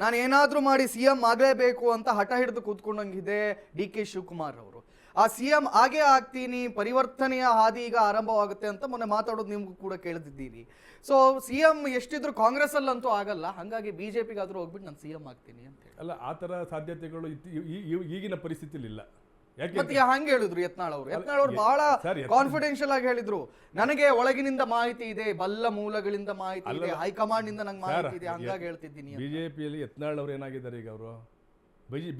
ನಾನು ಏನಾದ್ರೂ ಮಾಡಿ ಸಿಎಂ ಆಗಲೇಬೇಕು ಅಂತ ಹಠ ಹಿಡಿದು ಕೂತ್ಕೊಂಡಂಗಿದೆ DK ಶಿವಕುಮಾರ್ ಅವರು. ಆ ಸಿಎಂ ಆಗೇ ಆಗ್ತೀನಿ, ಪರಿವರ್ತನೆಯ ಹಾದಿ ಈಗ ಆರಂಭವಾಗುತ್ತೆ ಅಂತ ಮೊನ್ನೆ ಮಾತಾಡೋದು ನಿಮ್ಗೂ ಕೂಡ ಕೇಳ್ತಿದ್ದೀರಿ. ಸೊ ಸಿಎಂ ಎಷ್ಟಿದ್ರು ಕಾಂಗ್ರೆಸ್ ಅಲ್ಲಂತೂ ಆಗಲ್ಲ, ಹಾಗಾಗಿ ಬಿಜೆಪಿಗಾದ್ರೂ ಹೋಗ್ಬಿಟ್ಟು ನಾನು ಸಿಎಂ ಆಗ್ತೀನಿ ಅಂತ ಹೇಳಿ. ಅಲ್ಲ, ಆ ಥರ ಸಾಧ್ಯತೆಗಳು ಈಗಿನ ಪರಿಸ್ಥಿತಿಯಲ್ಲಿ ಇಲ್ಲ. ಮತ್ತೆ ಹಂಗೆ ಹೇಳಿದ್ರು ಯತ್ನಾಳ್ ಅವರು ಬಹಳ ಕಾನ್ಫಿಡೆನ್ಷಿಯಲ್ ಆಗಿ ಹೇಳಿದ್ರು, ನನಗೆ ಒಳಗಿನಿಂದ ಮಾಹಿತಿ ಇದೆ, ಬಲ್ಲ ಮೂಲಗಳಿಂದ ಮಾಹಿತಿ ಇದೆ, ಹೈಕಮಾಂಡ್ ನಿಂದ ನಂಗೆ ಮಾಹಿತಿ ಇದೆ, ಹಂಗಾಗಿ ಹೇಳ್ತಿದ್ದೀನಿ. ಬಿಜೆಪಿಯಲ್ಲಿ ಯತ್ನಾಳ್ ಅವರು ಏನಾಗಿದ್ದಾರೆ ಈಗ, ಅವರು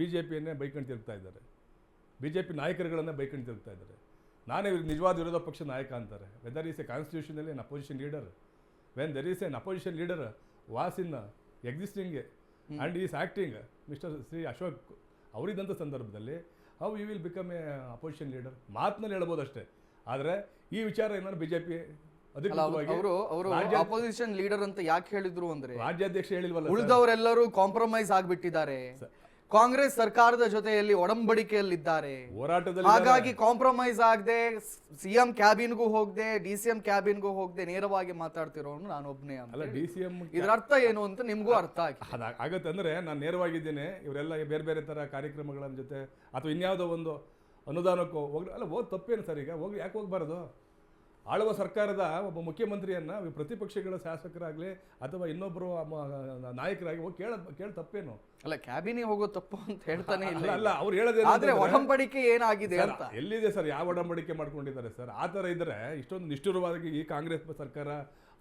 ಬಿಜೆಪಿಯನ್ನೇ ಬೈಕೊಂಡು ತಿರುಗ್ತಾ ಇದ್ದಾರೆ, ಬಿಜೆಪಿ ನಾಯಕರುಗಳನ್ನೇ ಬೈಕೊಂಡು ತಿರುಗ್ತಾ ಇದ್ದಾರೆ. ನಾನೇ ನಿಜವಾದ ವಿರೋಧ ಪಕ್ಷ ನಾಯಕ ಅಂತಾರೆ. Whether is a constitutionally an opposition leader, when there is an opposition leader was in existing and is acting mister Shri Ashok ಅವರಿದ್ದಂಥ ಸಂದರ್ಭದಲ್ಲಿ how you will become a opposition leader ಮಾತಿನಲ್ಲಿ ಹೇಳ್ಬೋದು ಅಷ್ಟೇ. ಆದರೆ ಈ ವಿಚಾರ ಏನಾದ್ರು ಬಿಜೆಪಿ ಅವರು ಅಪೋಸಿಷನ್ ಲೀಡರ್ ಅಂತ ಯಾಕೆ ಹೇಳಿದ್ರು ಅಂದ್ರೆ, ರಾಜ್ಯಾಧ್ಯಕ್ಷ ಹೇಳಿಲ್ವಲ್ಲ, ಉಳಿದವರೆಲ್ಲರೂ ಕಾಂಪ್ರಮೈಸ್ ಆಗ್ಬಿಟ್ಟಿದ್ದಾರೆ, ಕಾಂಗ್ರೆಸ್ ಸರ್ಕಾರದ ಜೊತೆಯಲ್ಲಿ ಒಡಂಬಡಿಕೆಯಲ್ಲಿದ್ದಾರೆ, ಹೋರಾಟದಲ್ಲಿ ಹಾಗಾಗಿ ಕಾಂಪ್ರಮೈಸ್ ಆಗದೆ ಸಿಎಂ ಕ್ಯಾಬಿನ್ಗೂ ಹೋಗದೆ DCM ಕ್ಯಾಬಿನ್ಗೂ ಹೋಗದೆ ನೇರವಾಗಿ ಮಾತಾಡ್ತಿರೋನು ನಾನು ಒಬ್ಬನೇ ಅಲ್ಲ. DCM ಇದರ ಅರ್ಥ ಏನು ಅಂತ ನಿಮ್ಗೂ ಅರ್ಥ ಆಗತ್ತೆ ಅಂದ್ರೆ ನಾನು ನೇರವಾಗಿದ್ದೇನೆ, ಇವರೆಲ್ಲ ಬೇರೆ ಬೇರೆ ತರ ಕಾರ್ಯಕ್ರಮಗಳ ಜೊತೆ ಅಥವಾ ಇನ್ಯಾವುದೋ ಒಂದು ಅನುದಾನಕ್ಕೂ ಹೋಗ್ಲಿ, ಅಲ್ಲ ಹೋದ್ ತಪ್ಪೇನು ಸರ್, ಈಗ ಹೋಗಿ ಯಾಕೆ ಹೋಗ್ಬಾರ್ದು? ಆಳುವ ಸರ್ಕಾರದ ಒಬ್ಬ ಮುಖ್ಯಮಂತ್ರಿಯನ್ನ ಪ್ರತಿಪಕ್ಷಗಳ ಶಾಸಕರಾಗಲಿ ಅಥವಾ ಇನ್ನೊಬ್ಬರು ನಾಯಕರಾಗಿ ಹೋಗಿ ಕೇಳ ತಪ್ಪೇನು? ಅಲ್ಲ, ಕ್ಯಾಬಿನಿ ಹೋಗೋ ತಪ್ಪು ಅಂತ ಹೇಳ್ತಾನೆ ಇಲ್ಲ. ಅಲ್ಲ, ಅವ್ರು ಹೇಳೋದೇ ಆದ್ರೆ ಒಡಂಬಡಿಕೆ ಏನಾಗಿದೆ ಅಂತ ಎಲ್ಲಿದೆ ಸರ್? ಯಾವ ಒಡಂಬಡಿಕೆ ಮಾಡ್ಕೊಂಡಿದ್ದಾರೆ ಸರ್? ಆ ಥರ ಇದ್ರೆ ಇಷ್ಟೊಂದು ನಿಷ್ಠುರವಾಗಿ ಈ ಕಾಂಗ್ರೆಸ್ ಸರ್ಕಾರ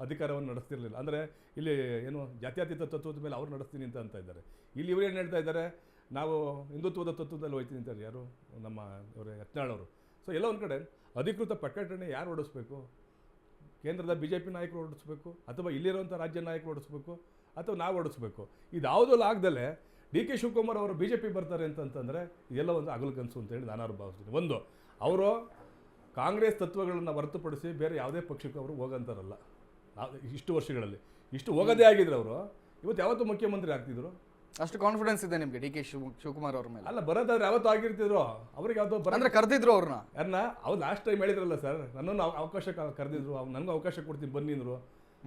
ಅಧಿಕಾರವನ್ನು ನಡೆಸ್ತಿರ್ಲಿಲ್ಲ. ಅಂದರೆ ಇಲ್ಲಿ ಏನು ಜಾತ್ಯತೀತ ತತ್ವದ ಮೇಲೆ ಅವ್ರು ನಡೆಸ್ತೀನಿ ಅಂತ ಇದ್ದಾರೆ. ಇಲ್ಲಿ ಇವ್ರು ಏನು ಹೇಳ್ತಾ ಇದ್ದಾರೆ, ನಾವು ಹಿಂದುತ್ವದ ತತ್ವದಲ್ಲಿ ಹೋಗ್ತೀನಿ ಅಂತಾರೆ. ಯಾರು? ನಮ್ಮ ಇವರು ಯತ್ನಾಳ್ ಅವರು. ಸೊ ಎಲ್ಲ ಒಂದು ಕಡೆ ಅಧಿಕೃತ ಪ್ರಕಟಣೆ ಯಾರು ಹೊಡಿಸ್ಬೇಕು? ಕೇಂದ್ರದ BJP ನಾಯಕರು ಹೊಡಿಸ್ಬೇಕು ಅಥವಾ ಇಲ್ಲಿರುವಂಥ ರಾಜ್ಯ ನಾಯಕರು ಹೊಡಿಸ್ಬೇಕು ಅಥವಾ ನಾವು ಹೊಡಿಸ್ಬೇಕು? ಇದ್ಯಾವುದೂ ಆಗದಲ್ಲೇ DK ಶಿವಕುಮಾರ್ ಅವರು BJP ಬರ್ತಾರೆ ಅಂತಂದರೆ ಇದೆಲ್ಲ ಒಂದು ಹಗಲು ಕನಸು ಅಂತೇಳಿ ನಾನು ಭಾವಿಸ್ತೀನಿ. ಒಂದು, ಅವರು ಕಾಂಗ್ರೆಸ್ ತತ್ವಗಳನ್ನು ಹೊರತುಪಡಿಸಿ ಬೇರೆ ಯಾವುದೇ ಪಕ್ಷಕ್ಕೆ ಅವರು ಹೋಗಂತಾರಲ್ಲ. ಇಷ್ಟು ವರ್ಷಗಳಲ್ಲಿ ಇಷ್ಟು ಹೋಗೋದೇ ಆಗಿದ್ರು ಅವರು ಇವತ್ತು ಯಾವತ್ತೂ ಮುಖ್ಯಮಂತ್ರಿ ಆಗ್ತಿದ್ರು. ಅಷ್ಟು ಕಾನ್ಫಿಡೆನ್ಸ್ ಇದೆ ನಿಮಗೆ DK ಶಿವಕುಮಾರ್ ಅವ್ರ ಮೇಲೆ? ಅಲ್ಲ, ಬರೋದಾದ್ರೆ ಯಾವತ್ತೂ ಆಗಿರ್ತಿದ್ರು. ಅವ್ರಿಗೆ ಯಾವ್ದೋ ಅಂದ್ರೆ ಕರೆದಿದ್ರು ಅವ್ರನ್ನ. ಯಾರನ್ನ? ಅವ್ರು ಲಾಸ್ಟ್ ಟೈಮ್ ಹೇಳಿದ್ರಲ್ಲ ಸರ್, ನನ್ನನ್ನು ಅವಕಾಶ ಕರೆದಿದ್ರು, ನನಗೂ ಅವಕಾಶ ಕೊಡ್ತೀನಿ ಬನ್ನಿ ಅಂದರು.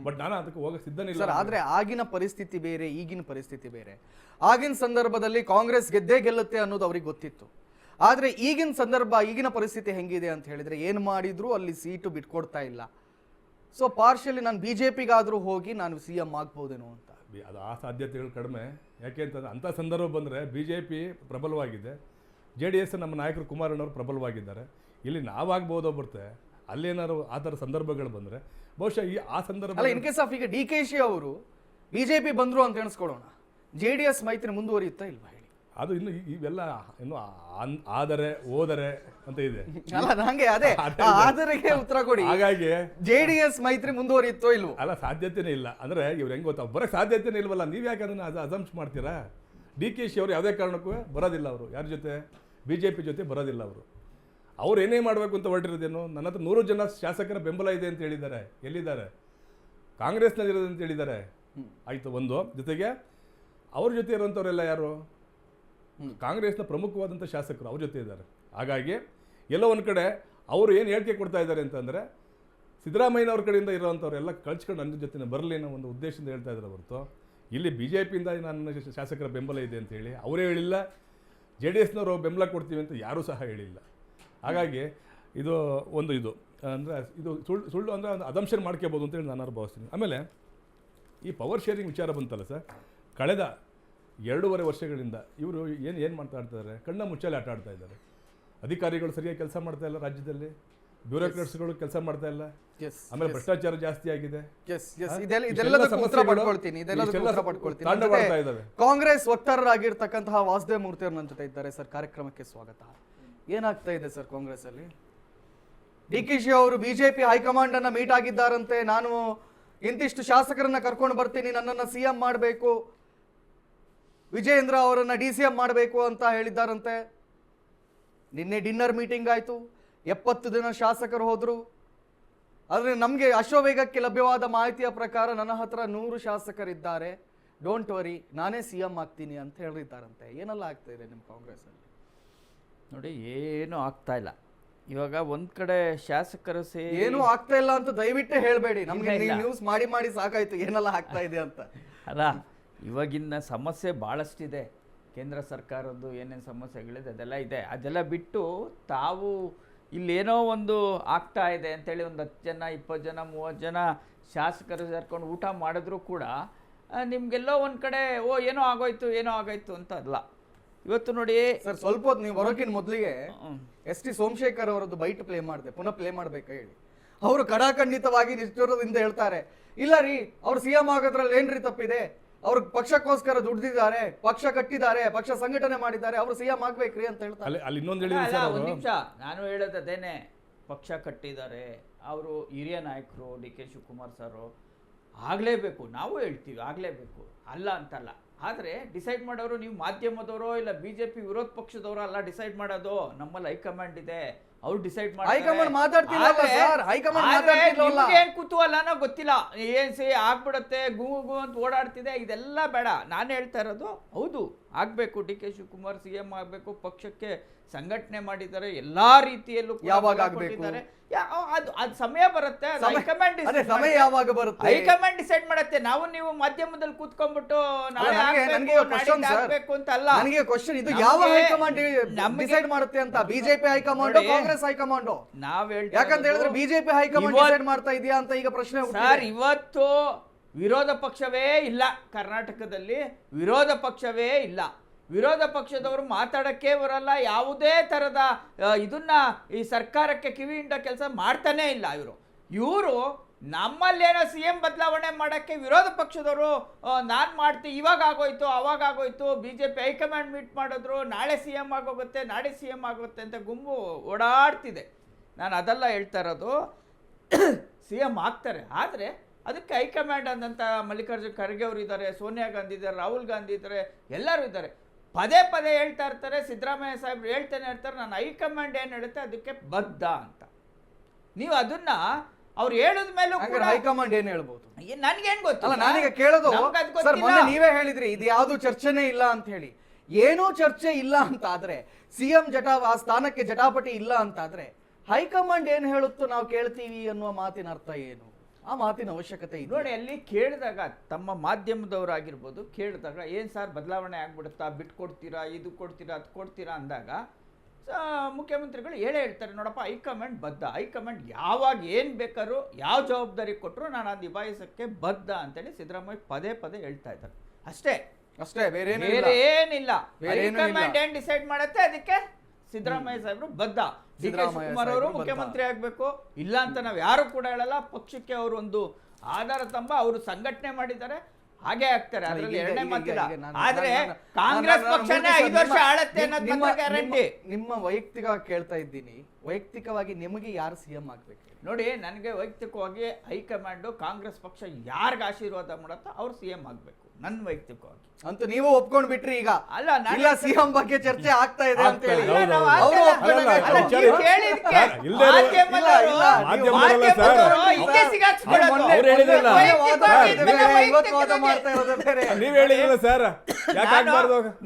ಬಟ್ ನಾನು ಅದಕ್ಕೆ ಹೋಗಕ್ಕೆ ಸಿದ್ಧನಿಲ್ಲ ಸರ್. ಆದ್ರೆ ಆಗಿನ ಪರಿಸ್ಥಿತಿ ಬೇರೆ, ಈಗಿನ ಪರಿಸ್ಥಿತಿ ಬೇರೆ. ಆಗಿನ ಸಂದರ್ಭದಲ್ಲಿ ಕಾಂಗ್ರೆಸ್ ಗೆದ್ದೇ ಗೆಲ್ಲುತ್ತೆ ಅನ್ನೋದು ಅವ್ರಿಗೆ ಗೊತ್ತಿತ್ತು. ಆದ್ರೆ ಈಗಿನ ಸಂದರ್ಭ, ಈಗಿನ ಪರಿಸ್ಥಿತಿ ಹೆಂಗಿದೆ ಅಂತ ಹೇಳಿದ್ರೆ, ಏನು ಮಾಡಿದ್ರು ಅಲ್ಲಿ ಸೀಟು ಬಿಟ್ಕೊಡ್ತಾ ಇಲ್ಲ. ಸೊ ಪಾರ್ಷಿಯಲಿ ನಾನು BJPಗಾದ್ರೂ ಹೋಗಿ ನಾನು CM ಆಗ್ಬೋದೇನೋ ಅಂತ. ಅದು ಆ ಸಾಧ್ಯತೆಗಳು ಕಡಿಮೆ. ಯಾಕೆ ಅಂತಂದ್ರೆ ಅಂಥ ಸಂದರ್ಭ ಬಂದರೆ BJP ಪ್ರಬಲವಾಗಿದೆ, JDS ನಮ್ಮ ನಾಯಕರು ಕುಮಾರಣ್ಣವರು ಪ್ರಬಲವಾಗಿದ್ದಾರೆ. ಇಲ್ಲಿ ನಾವಾಗ್ಬೋದೋ ಬರ್ತೆ, ಅಲ್ಲೇನಾದ್ರು ಆ ಥರ ಸಂದರ್ಭಗಳು ಬಂದರೆ ಬಹುಶಃ ಆ ಸಂದರ್ಭ ಅಲ್ಲ. ಇನ್ ಕೇಸ್ ಆಫ್ ಈಗ DKಶಿ ಅವರು BJP ಬಂದ್ರು ಅಂತ ಎಣಿಸ್ಕೊಳ್ಳೋಣ, JDS ಮೈತ್ರಿ ಮುಂದುವರಿಯುತ್ತಾ ಇಲ್ವಾ ಹೇಳಿ? ಅದು ಇನ್ನು ಇವೆಲ್ಲ ಇನ್ನು ಆದರೆ ಹೋದರೆ ಅಂತ ಇದೆ. ಅಲ್ಲ, ನಂಗೆ ಅದೇ ಆದರೆಗೆ ಉತ್ತರ ಕೊಡಿ. ಹಾಗಾಗಿ JDS ಮೈತ್ರಿ ಮುಂದುವರಿಯುತ್ತೋ ಇಲ್ವೋ? ಅಲ್ಲ, ಸಾಧ್ಯತೆನೇ ಇಲ್ಲ. ಅಂದರೆ ಇವ್ರು ಹೆಂಗೆ ಗೊತ್ತಾ, ಬರೋಕ್ಕೆ ಸಾಧ್ಯತೆನೇ ಇಲ್ವಲ್ಲ. ನೀವು ಯಾಕೆ ಅದನ್ನು ಅಸಂಪ್ಷನ್ ಮಾಡ್ತೀರಾ? DKಶಿ ಅವರು ಯಾವುದೇ ಕಾರಣಕ್ಕೂ ಬರೋದಿಲ್ಲ. ಅವರು ಯಾರ ಜೊತೆ? BJP ಜೊತೆ ಬರೋದಿಲ್ಲ. ಅವ್ರು ಏನೇ ಮಾಡಬೇಕು ಅಂತ ಹೊರಟಿರೋದೇನು? ನನ್ನ ಹತ್ರ 100 ಜನ ಶಾಸಕರ ಬೆಂಬಲ ಇದೆ ಅಂತ ಹೇಳಿದ್ದಾರೆ. ಎಲ್ಲಿದ್ದಾರೆ? ಕಾಂಗ್ರೆಸ್ನಲ್ಲಿರೋದು ಅಂತ ಹೇಳಿದ್ದಾರೆ. ಆಯಿತು. ಒಂದು ಜೊತೆಗೆ ಅವ್ರ ಜೊತೆ ಇರುವಂಥವರೆಲ್ಲ ಯಾರು? ಕಾಂಗ್ರೆಸ್ನ ಪ್ರಮುಖವಾದಂಥ ಶಾಸಕರು ಅವ್ರ ಜೊತೆ ಇದ್ದಾರೆ. ಹಾಗಾಗಿ ಎಲ್ಲೋ ಒಂದು ಕಡೆ ಅವರು ಏನು ಹೇಳಿಕೆ ಕೊಡ್ತಾ ಇದ್ದಾರೆ ಅಂತಂದರೆ, ಸಿದ್ದರಾಮಯ್ಯನವ್ರ ಕಡೆಯಿಂದ ಇರೋವಂಥವ್ರೆಲ್ಲ ಕಳ್ಸ್ಕೊಂಡು ನನ್ನ ಜೊತೆ ಬರಲಿ ಅನ್ನೋ ಒಂದು ಉದ್ದೇಶದಿಂದ ಹೇಳ್ತಾ ಇದ್ದಾರೆ ಹೊರತು ಇಲ್ಲಿ BJPಯಿಂದ ನನ್ನ ಶಾಸಕರ ಬೆಂಬಲ ಇದೆ ಅಂತೇಳಿ ಅವರೇ ಹೇಳಿಲ್ಲ. JDSನವರು ಬೆಂಬಲ ಕೊಡ್ತೀವಿ ಅಂತ ಯಾರೂ ಸಹ ಹೇಳಿಲ್ಲ. ಹಾಗಾಗಿ ಇದು ಒಂದು ಇದು ಅಂದರೆ ಇದು ಸುಳ್ಳು ಅಂದರೆ ಒಂದು ಅದಂಶನ್ ಮಾಡ್ಕೋಬೋದು ಅಂತೇಳಿ ನಾನು ಭಾವಿಸ್ತೀನಿ. ಆಮೇಲೆ ಈ ಪವರ್ ಶೇರಿಂಗ್ ವಿಚಾರ ಬಂತಲ್ಲ ಸರ್, ಕಳೆದ 2.5 ವರ್ಷಗಳಿಂದ ಇವರು ಏನು ಮಾತಾಡ್ತಾರೆ? ಕಣ್ಣ ಮುಚ್ಚಾಲೆ ಆಟ ಆಡ್ತಾ ಇದ್ದಾರೆ. ಅಧಿಕಾರಿಗಳು ಸರಿಯಾಗಿ ಕೆಲಸ ಮಾಡ್ತಾ ಇಲ್ಲ, ರಾಜ್ಯದಲ್ಲಿ ಬ್ಯೂರೋಕ್ರಾಟ್ಸ್ಗಳು ಕೆಲಸ ಮಾಡ್ತಾ ಇಲ್ಲ, ಆಮೇಲೆ ಭ್ರಷ್ಟಾಚಾರ ಜಾಸ್ತಿ ಆಗಿದೆ. ಕಾಂಗ್ರೆಸ್ ವಕ್ತಾರರಾಗಿರ್ತಕ್ಕಂತಹ ವಾಸುದೇವ್ ಮೂರ್ತಿ ಅವ್ರ ನನ್ನ ಜೊತೆ ಇದ್ದಾರೆ ಸರ್. ಕಾರ್ಯಕ್ರಮಕ್ಕೆ ಸ್ವಾಗತ. ಏನಾಗ್ತಾ ಇದೆ ಸರ್ ಕಾಂಗ್ರೆಸ್ ಅಲ್ಲಿ? DKಶಿ ಅವರು BJP ಹೈಕಮಾಂಡ್ ಅನ್ನ ಮೀಟ್ ಆಗಿದ್ದಾರಂತೆ. ನಾನು ಇಂತಿಷ್ಟು ಶಾಸಕರನ್ನ ಕರ್ಕೊಂಡು ಬರ್ತೀನಿ, ನನ್ನನ್ನ CM ಮಾಡಬೇಕು, ವಿಜಯೇಂದ್ರ ಅವರನ್ನ DCM ಮಾಡಬೇಕು ಅಂತ ಹೇಳಿದ್ದಾರಂತೆ. ನಿನ್ನೆ ಡಿನ್ನರ್ ಮೀಟಿಂಗ್ ಆಯಿತು, 70 ಜನ ಶಾಸಕರು ಹೋದರು. ಆದರೆ ನಮಗೆ ಅಶ್ವವೇಗಕ್ಕೆ ಲಭ್ಯವಾದ ಮಾಹಿತಿಯ ಪ್ರಕಾರ ನನ್ನ ಹತ್ರ 100 ಶಾಸಕರಿದ್ದಾರೆ, ಡೋಂಟ್ ವರಿ, ನಾನೇ CM ಆಗ್ತೀನಿ ಅಂತ ಹೇಳಿದ್ದಾರಂತೆ. ಏನೆಲ್ಲ ಆಗ್ತಾ ಇದೆ ನಿಮ್ಮ ಕಾಂಗ್ರೆಸ್ಸಲ್ಲಿ? ನೋಡಿ, ಏನೂ ಆಗ್ತಾ ಇಲ್ಲ. ಇವಾಗ ಒಂದ್ ಕಡೆ ಶಾಸಕರು ಏನೂ ಆಗ್ತಾ ಇಲ್ಲ ಅಂತ ದಯವಿಟ್ಟು ಹೇಳಬೇಡಿ. ನಮಗೆ ನ್ಯೂಸ್ ಮಾಡಿ ಸಾಕಾಯ್ತು ಏನೆಲ್ಲ ಆಗ್ತಾ ಇದೆ ಅಂತ. ಅಲ್ಲ, ಇವಾಗಿನ ಸಮಸ್ಯೆ ಭಾಳಷ್ಟಿದೆ. ಕೇಂದ್ರ ಸರ್ಕಾರದ್ದು ಏನೇನು ಸಮಸ್ಯೆಗಳಿದೆ ಅದೆಲ್ಲ ಇದೆ. ಅದೆಲ್ಲ ಬಿಟ್ಟು ತಾವು ಇಲ್ಲೇನೋ ಒಂದು ಆಗ್ತಾ ಇದೆ ಅಂತೇಳಿ ಒಂದು 10 ಜನ 20 ಜನ 30 ಜನ ಶಾಸಕರು ಸೇರ್ಕೊಂಡು ಊಟ ಮಾಡಿದ್ರು ಕೂಡ ನಿಮಗೆಲ್ಲೋ ಒಂದು ಕಡೆ ಏನೋ ಆಗೋಯ್ತು ಅಂತ ಅಲ್ಲ. ಇವತ್ತು ನೋಡಿ ಸರ್, ಸ್ವಲ್ಪ ಹೊತ್ತು ನೀವು ಬರೋಕಿನ ಮೊದಲಿಗೆ ಎಸ್ ಟಿ ಸೋಮಶೇಖರ್ ಅವರದ್ದು ಬೈಟ್ ಪ್ಲೇ ಮಾಡಿದೆ, ಪುನಃ ಪ್ಲೇ ಮಾಡ್ಬೇಕಾ ಹೇಳಿ. ಅವರು ಕಡಾಖಂಡಿತವಾಗಿ ನಿಷ್ಠುರದಿಂದ ಹೇಳ್ತಾರೆ, ಇಲ್ಲ ರೀ ಅವ್ರು ಸಿಎಂ ಆಗೋದ್ರಲ್ಲಿ ಏನ್ರಿ ತಪ್ಪಿದೆ, ಅವ್ರ ಪಕ್ಷಕ್ಕೋಸ್ಕರ ದುಡ್ದಿದ್ದಾರೆ, ಪಕ್ಷ ಕಟ್ಟಿದ್ದಾರೆ, ಪಕ್ಷ ಸಂಘಟನೆ ಮಾಡಿದ್ದಾರೆ, ಅವ್ರು ಸಿಎಂ ಆಗ್ಬೇಕ್ರಿ ಅಂತ ಹೇಳ್ತಾರೆ. ಅಲ್ಲಿ ಇನ್ನೊಂದು ಹೇಳಿದ್ರು ಸರ್ ಒಂದು ಅವರು. ನಿಮಿಷ, ನಾನು ಹೇಳೋದೇನೆ, ಪಕ್ಷ ಕಟ್ಟಿದ್ದಾರೆ, ಅವರು ಹಿರಿಯ ನಾಯಕರು ಡಿ ಕೆ ಶಿವಕುಮಾರ್ ಸರ್ ಆಗಲೇಬೇಕು, ನಾವು ಹೇಳ್ತೀವಿ ಆಗಲೇಬೇಕು, ಅಲ್ಲ ಅಂತಲ್ಲ. ಆದರೆ ಡಿಸೈಡ್ ಮಾಡೋರು ನೀವು ಮಾಧ್ಯಮದವರು ಇಲ್ಲ BJP ವಿರೋಧ ಪಕ್ಷದವರು ಅಲ್ಲ ಡಿಸೈಡ್ ಮಾಡೋದು. ನಮ್ಮಲ್ಲಿ ಹೈಕಮಾಂಡ್ ಇದೆ, ಅವ್ರು ಡಿಸೈಡ್ ಹೈಕಮಾಂಡ್ ಮಾತಾಡ್ತಿಲ್ಲ ಸರ್, ಹೈಕಮಾಂಡ್ ಮಾತಾಡ್ತಿಲ್ಲ. ಏನ್ ಕುತೂಹಲನೋ ಗೊತ್ತಿಲ್ಲ, ಏನ್ ಆಗ್ಬಿಡುತ್ತೆ ಗು ಅಂತ ಓಡಾಡ್ತಿದೆ, ಇದೆಲ್ಲ ಬೇಡ. ನಾನು ಹೇಳ್ತಾ ಇರೋದು ಹೌದು ಆಗ್ಬೇಕು, ಡಿ ಕೆ ಶಿವಕುಮಾರ್ CM ಆಗ್ಬೇಕು, ಪಕ್ಷಕ್ಕೆ ಸಂಘಟನೆ ಮಾಡಿದ್ದಾರೆ ಎಲ್ಲಾ ರೀತಿಯಲ್ಲೂ ಯಾವಾಗ ಆಗ್ಬೇಕು ಅದು ಸಮಯ ಬರುತ್ತೆ, ಹೈಕಮಾಂಡ್ ಸಮಯ ಯಾವಾಗ ಬರುತ್ತೆ ಹೈಕಮಾಂಡ್ ಡಿಸೈಡ್ ಮಾಡುತ್ತೆ. ನಾವು ನೀವು ಮಾಧ್ಯಮದಲ್ಲಿ ಕೂತ್ಕೊಂಡ್ಬಿಟ್ಟು ನಾಳೆ ಆಗ್ಬೇಕು ಅಂತ ಅಲ್ಲ. ನನಗೆ ಕ್ವಶನ್, ಇದು ಯಾವ ಹೈಕಮಾಂಡ್ ಡಿಸೈಡ್ ಮಾಡುತ್ತೆ ಅಂತ? BJP high command, Congress high command? ಯಾಕಂತ ಹೇಳಿದ್ರೆ ಬಿಜೆಪಿ ಹೈಕಮಾಂಡ್ ಡಿಸೈಡ್ ಮಾಡ್ತಾ ಇದೆಯಾ ಅಂತ ಈಗ ಪ್ರಶ್ನೆ ಸರ್. ಇವತ್ತು ವಿರೋಧ ಪಕ್ಷವೇ ಇಲ್ಲ ಕರ್ನಾಟಕದಲ್ಲಿ, ವಿರೋಧ ಪಕ್ಷವೇ ಇಲ್ಲ. ವಿರೋಧ ಪಕ್ಷದವರು ಮಾತಾಡಕ್ಕೆ ಬರಲ್ಲ, ಯಾವುದೇ ಥರದ ಇದನ್ನ ಈ ಸರ್ಕಾರಕ್ಕೆ ಕಿವಿಯಿಂದ ಕೆಲಸ ಮಾಡ್ತಾನೇ ಇಲ್ಲ. ಇವರು ನಮ್ಮಲ್ಲೇನೋ CM ಬದಲಾವಣೆ ಮಾಡೋಕ್ಕೆ ವಿರೋಧ ಪಕ್ಷದವರು ನಾನು ಮಾಡ್ತೀನಿ, ಇವಾಗ ಆಗೋಯ್ತು ಅವಾಗ ಆಗೋಯ್ತು, BJP ಹೈಕಮಾಂಡ್ ಮೀಟ್ ಮಾಡಿದ್ರು, ನಾಳೆ CM ಆಗೋಗುತ್ತೆ, ನಾಳೆ CM ಆಗುತ್ತೆ ಅಂತ ಗುಂಪು ಓಡಾಡ್ತಿದೆ. ನಾನು ಅದೆಲ್ಲ ಹೇಳ್ತಾ ಇರೋದು, CM ಆಗ್ತಾರೆ, ಆದರೆ ಅದಕ್ಕೆ ಹೈಕಮಾಂಡ್ ಅಂದಂಥ ಮಲ್ಲಿಕಾರ್ಜುನ್ ಖರ್ಗೆ ಅವರು ಇದ್ದಾರೆ, ಸೋನಿಯಾ ಗಾಂಧಿ ಇದ್ದಾರೆ, ರಾಹುಲ್ ಗಾಂಧಿ ಇದ್ದಾರೆ, ಎಲ್ಲರೂ ಇದ್ದಾರೆ. ಪದೇ ಪದೇ ಹೇಳ್ತಾ ಇರ್ತಾರೆ, ಸಿದ್ದರಾಮಯ್ಯ ಸಾಹೇಬ್ರು ಹೇಳ್ತಾನೆ ಇರ್ತಾರೆ, ನಾನು ಹೈಕಮಾಂಡ್ ಏನು ಹೇಳುತ್ತೆ ಅದಕ್ಕೆ ಬದ್ಧ ಅಂತ. ನೀವು ಅದನ್ನ ಅವ್ರು ಹೇಳಿದ ಮೇಲೂ ಹೈಕಮಾಂಡ್ ಏನ್ ಹೇಳ್ಬೋದು ನನ್ಗೇನ್ ಗೊತ್ತಿಲ್ಲ. ನಾನೀಗ ಕೇಳೋದು ಸರ್, ಮೊನ್ನೆ ನೀವೇ ಹೇಳಿದ್ರಿ ಇದು ಯಾವ್ದು ಚರ್ಚೆನೇ ಇಲ್ಲ ಅಂತ ಹೇಳಿ. ಏನೂ ಚರ್ಚೆ ಇಲ್ಲ ಅಂತ ಆದ್ರೆ, CM ಆ ಸ್ಥಾನಕ್ಕೆ ಜಟಾಪಟಿ ಇಲ್ಲ ಅಂತ ಆದ್ರೆ, ಹೈಕಮಾಂಡ್ ಏನ್ ಹೇಳುತ್ತೋ ನಾವು ಕೇಳ್ತೀವಿ ಅನ್ನುವ ಮಾತಿನ ಅರ್ಥ ಏನು? ಆ ಮಾತಿನ ಅವಶ್ಯಕತೆ ಇದೆ ನೋಡಿ. ಅಲ್ಲಿ ಕೇಳಿದಾಗ ತಮ್ಮ ಮಾಧ್ಯಮದವರಾಗಿರ್ಬೋದು, ಕೇಳಿದಾಗ ಏನು ಸರ್ ಬದಲಾವಣೆ ಆಗ್ಬಿಡುತ್ತಾ, ಬಿಟ್ಕೊಡ್ತೀರಾ, ಇದು ಕೊಡ್ತೀರಾ, ಅದು ಕೊಡ್ತೀರಾ ಅಂದಾಗ ಮುಖ್ಯಮಂತ್ರಿಗಳು ಹೇಳ್ತಾರೆ, ನೋಡಪ್ಪ ಹೈಕಮಾಂಡ್ ಬದ್ಧ, ಹೈಕಮಾಂಡ್ ಯಾವಾಗ ಏನು ಬೇಕಾದ್ರೂ ಯಾವ ಜವಾಬ್ದಾರಿ ಕೊಟ್ಟರು ನಾನು ಅದು ನಿಭಾಯಿಸೋಕ್ಕೆ ಬದ್ಧ ಅಂತೇಳಿ ಸಿದ್ದರಾಮಯ್ಯ ಪದೇ ಪದೇ ಹೇಳ್ತಾ ಇದ್ದಾರೆ. ಅಷ್ಟೇ, ಬೇರೆ ಏನಿಲ್ಲ. ಹೈಕಮಾಂಡ್ ಏನು ಡಿಸೈಡ್ ಮಾಡುತ್ತೆ ಅದಕ್ಕೆ ಸಿದ್ದರಾಮಯ್ಯ ಸಾಹೇಬರು ಬದ್ಧ. ಡಿ ಕೆ ಶಿವಕುಮಾರ್ ಅವರು ಮುಖ್ಯಮಂತ್ರಿ ಆಗ್ಬೇಕು, ಇಲ್ಲ ಅಂತ ನಾವು ಯಾರು ಕೂಡ ಹೇಳಲ್ಲ. ಪಕ್ಷಕ್ಕೆ ಅವರು ಒಂದು ಆಧಾರ ಸ್ತಂಭ, ಅವರು ಸಂಘಟನೆ ಮಾಡಿದ್ದಾರೆ, ಹಾಗೆ ಆಗ್ತಾರೆ, ಅದರಲ್ಲಿ ಎರಡನೇ ಮಾತಿಲ್ಲ. ಆದ್ರೆ ಕಾಂಗ್ರೆಸ್ ಪಕ್ಷನೇ 5 ವರ್ಷ ಆಳತ್ತೆ ಅನ್ನೋದು ಗ್ಯಾರಂಟಿ. ನಿಮ್ಮ ವೈಯಕ್ತಿಕವಾಗಿ ಕೇಳ್ತಾ ಇದ್ದೀನಿ, ವೈಯಕ್ತಿಕವಾಗಿ ನಿಮಗೆ ಯಾರು CM ಆಗ್ಬೇಕು? ನೋಡಿ, ನನಗೆ ವೈಯಕ್ತಿಕವಾಗಿ ಹೈಕಮಾಂಡ್ ಕಾಂಗ್ರೆಸ್ ಪಕ್ಷ ಯಾರಿಗೆ ಆಶೀರ್ವಾದ ಮಾಡುತ್ತೋ ಅವ್ರು CM ಆಗ್ಬೇಕು, ನನ್ನ ವೈಯಕ್ತಿಕವಾಗಿ. ಅಂತೂ ನೀವು ಒಪ್ಕೊಂಡ್ ಬಿಟ್ರಿ ಈಗ? ಅಲ್ಲ, CM ಬಗ್ಗೆ ಚರ್ಚೆ ಆಗ್ತಾ ಇದೆ ಅಂತ ಹೇಳಿ ನೀವ್ ಹೇಳಿದ್ರಲ್ಲ ಸರ್,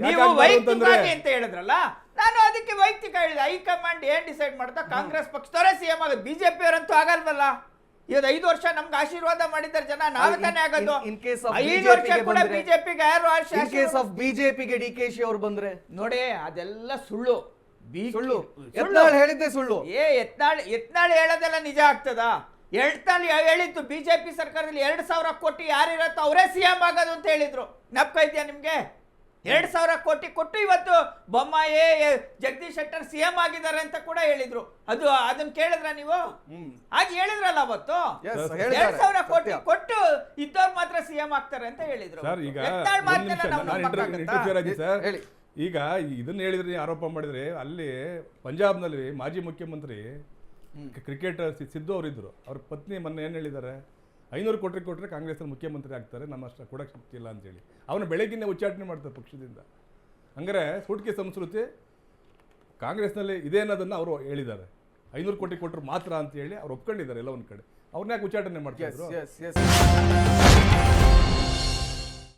ನೀವು ವೈಯಕ್ತಿಕವಾಗಿ ಅಂತ ಹೇಳಿದ್ರಲ್ಲ, ನಾನು ಅದಕ್ಕೆ ವೈಯಕ್ತಿಕ ಹೇಳಿದೆ. ಹೈಕಮಾಂಡ್ ಏನ್ ಡಿಸೈಡ್ ಮಾಡ್ತಾ ಕಾಂಗ್ರೆಸ್ ಪಕ್ಷದವರೇ CM ಆಗೋದು, BJP ಅವರಂತೂ ಆಗಲ್ವಲ್ಲ. ಇವತ್ತು 5 ವರ್ಷ ನಮ್ಗೆ ಆಶೀರ್ವಾದ ಮಾಡಿದ್ದಾರೆ ಜನ, ನಾವೇ ತಾನೇ ಆಗೋದು. 5 ವರ್ಷ ಕೂಡ ಬಿಜೆಪಿಗೆ ಯಾರು ಬಿಜೆಪಿಗೆ DKಶಿ ಅವ್ರು ಬಂದ್ರೆ ನೋಡಿ, ಅದೆಲ್ಲ ಸುಳ್ಳು. ಹೇಳಿದ್ದೆ ಸುಳ್ಳು. ಯತ್ನಾಳ್ ಹೇಳೋದೆಲ್ಲ ನಿಜ ಆಗ್ತದ? ಯತ್ನಾಳ್ ಹೇಳಿದ್ದು BJP ಸರ್ಕಾರದಲ್ಲಿ 2,000 ಕೋಟಿ ಯಾರಿರತ್ತೋ ಅವರೇ CM ಆಗೋದು ಅಂತ ಹೇಳಿದ್ರು. ಜ್ಞಾಪಕ ಇದೆಯಾ ನಿಮ್ಗೆ? 2,000 ಕೋಟಿ ಕೊಟ್ಟು ಇವತ್ತು ಬೊಮ್ಮಾಯಿ, ಜಗದೀಶ್ ಶೆಟ್ಟರ್ CM ಆಗಿದ್ದಾರೆ ಅಂತ ಕೂಡ ಹೇಳಿದ್ರು. ಅದನ್ನ ಕೇಳಿದ್ರ ನೀವು? ಹಾಗೆ ಹೇಳಿದ್ರಲ್ಲ ಅವತ್ತು, 2,000 ಕೋಟಿ ಕೊಟ್ಟು ಇದ್ದವ್ರು ಮಾತ್ರ CM ಆಗ್ತಾರೆ ಅಂತ ಹೇಳಿದ್ರು. ಈಗ ಇದನ್ನ ಹೇಳಿದ್ರೆ, ಆರೋಪ ಮಾಡಿದ್ರೆ, ಅಲ್ಲಿ ಪಂಜಾಬ್ನಲ್ಲಿ ಮಾಜಿ ಮುಖ್ಯಮಂತ್ರಿ ಕ್ರಿಕೆಟರ್ ಸಿದ್ದು ಅವರಿದ್ರು, ಅವ್ರ ಪತ್ನಿ ಮೊನ್ನೆ ಏನು ಹೇಳಿದ್ದಾರೆ, 500 ಕೋಟಿ ಕೊಟ್ಟರೆ ಕಾಂಗ್ರೆಸ್ನಲ್ಲಿ ಮುಖ್ಯಮಂತ್ರಿ ಆಗ್ತಾರೆ, ನಮ್ಮ ಅಷ್ಟು ಕೊಡೋಕ್ಕೆ ಶಕ್ತಿ ಇಲ್ಲ ಅಂತೇಳಿ ಅವನ ಬೆಳಗ್ಗಿನೇ ಉಚ್ಚಾಟನೆ ಮಾಡ್ತಾರೆ ಪಕ್ಷದಿಂದ. ಹಂಗಾರೆ ಸೂಟ್ಕೆ ಸಂಸ್ಕೃತಿ ಕಾಂಗ್ರೆಸ್ನಲ್ಲಿ ಇದೆ ಅನ್ನೋದನ್ನು ಅವರು ಹೇಳಿದ್ದಾರೆ. 500 ಕೋಟಿ ಕೊಟ್ಟರು ಮಾತ್ರ ಅಂತ ಹೇಳಿ ಅವ್ರು ಒಪ್ಕೊಂಡಿದ್ದಾರೆ ಎಲ್ಲ ಒಂದು ಕಡೆ. ಅವ್ರನ್ನ ಯಾಕೆ ಉಚ್ಚಾಟನೆ ಮಾಡ್ತಾ ಇದ್ರು?